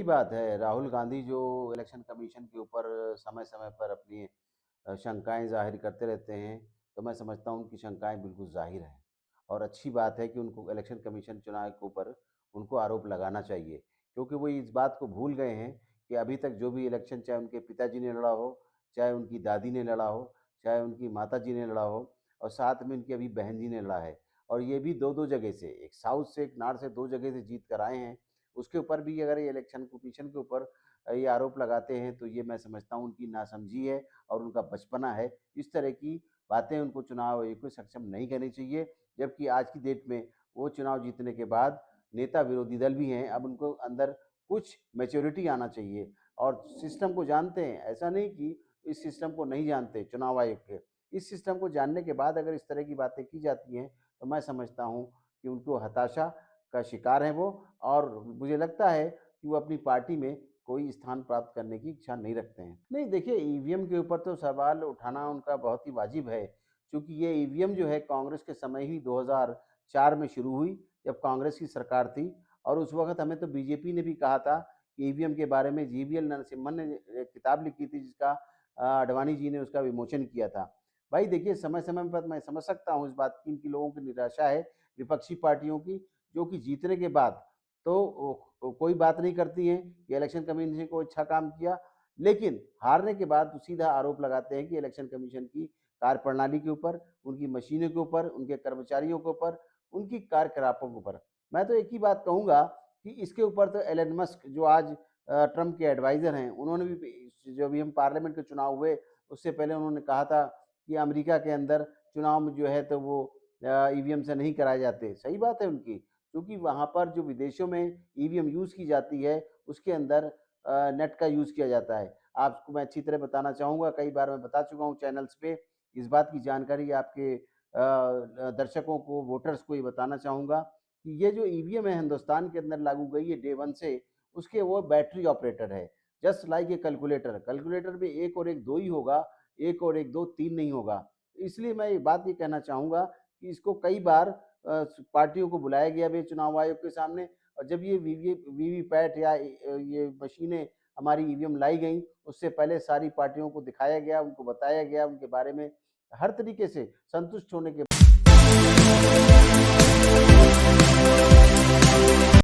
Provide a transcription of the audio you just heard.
बात है, राहुल गांधी जो इलेक्शन कमीशन के ऊपर समय-समय पर अपनी शंकाएँ ज़ाहिर करते रहते हैं, तो मैं समझता हूँ उनकी शंकाएँ बिल्कुल ज़ाहिर हैं और अच्छी बात है कि उनको इलेक्शन कमीशन चुनाव के ऊपर उनको आरोप लगाना चाहिए। क्योंकि वो इस बात को भूल गए हैं कि अभी तक जो भी इलेक्शन चाहे उनके पिताजी ने लड़ा हो, चाहे उनकी दादी ने लड़ा हो, चाहे उनकी माताजी ने लड़ा हो और साथ में उनकी अभी बहन जी ने लड़ा है और ये भी 2-2 जगह से, एक साउथ से, एक नॉर्थ से 2 जगह से जीत कर आए हैं। उसके ऊपर भी अगर ये इलेक्शन कमीशन के ऊपर ये आरोप लगाते हैं तो ये मैं समझता हूँ उनकी नासमझी है और उनका बचपना है। इस तरह की बातें उनको चुनाव आयोग को सक्षम नहीं करनी चाहिए, जबकि आज की डेट में वो चुनाव जीतने के बाद नेता विरोधी दल भी हैं, अब उनको अंदर कुछ मैच्योरिटी आना चाहिए और सिस्टम को जानते हैं। ऐसा नहीं कि इस सिस्टम को नहीं जानते चुनाव आयोग के। इस सिस्टम को जानने के बाद अगर इस तरह की बातें की जाती हैं, तो मैं समझता हूँ कि उनको हताशा का शिकार हैं वो और मुझे लगता है कि वो अपनी पार्टी में कोई स्थान प्राप्त करने की इच्छा नहीं रखते हैं। नहीं देखिए, ईवीएम के ऊपर तो सवाल उठाना उनका बहुत ही वाजिब है, चूँकि ये ईवीएम जो है कांग्रेस के समय ही 2004 में शुरू हुई, जब कांग्रेस की सरकार थी और उस वक़्त हमें तो बीजेपी ने भी कहा था कि ईवीएम के बारे में जीवीएल नरसिम्हन ने एक किताब लिखी थी जिसका आडवाणी जी ने उसका विमोचन किया था। भाई देखिए, समय-समय पर मैं समझ सकता हूँ इस बात की कि लोगों की निराशा है, विपक्षी पार्टियों की, जो कि जीतने के बाद तो कोई बात नहीं करती हैं कि इलेक्शन कमीशन को अच्छा काम किया, लेकिन हारने के बाद तो सीधा आरोप लगाते हैं कि इलेक्शन कमीशन की कार्यप्रणाली के ऊपर, उनकी मशीनों के ऊपर, उनके कर्मचारियों के ऊपर, उनकी कार्यकलापों के ऊपर। मैं तो एक ही बात कहूँगा कि इसके ऊपर तो एलन मस्क जो आज ट्रम्प के एडवाइज़र हैं, उन्होंने भी जो अभी हम पार्लियामेंट के चुनाव हुए, उससे पहले उन्होंने कहा था कि अमेरिका के अंदर चुनाव में जो है तो वो ईवीएम से नहीं कराए जाते। सही बात है उनकी, क्योंकि वहाँ पर जो विदेशों में ईवीएम यूज़ की जाती है, उसके अंदर नेट का यूज़ किया जाता है। आपको मैं अच्छी तरह बताना चाहूँगा, कई बार मैं बता चुका हूँ चैनल्स पे, इस बात की जानकारी आपके दर्शकों को, वोटर्स को ये बताना चाहूँगा कि ये जो ईवीएम है हिंदुस्तान के अंदर लागू गई है डे 1 से, उसके वो बैटरी ऑपरेटेड है। Just like a calculator, calculator में 1 और 1 2 ही होगा, 1 और 1 2 3 नहीं होगा। इसलिए मैं ये बात ये कहना चाहूँगा कि इसको कई बार पार्टियों को बुलाया गया भी चुनाव आयोग के सामने और जब ये वीवीपैट या ये मशीनें हमारी ईवीएम लाई गईं, उससे पहले सारी पार्टियों को दिखाया गया, उनको बताया गया, उनके बारे में हर तरीके से संतुष्ट होने के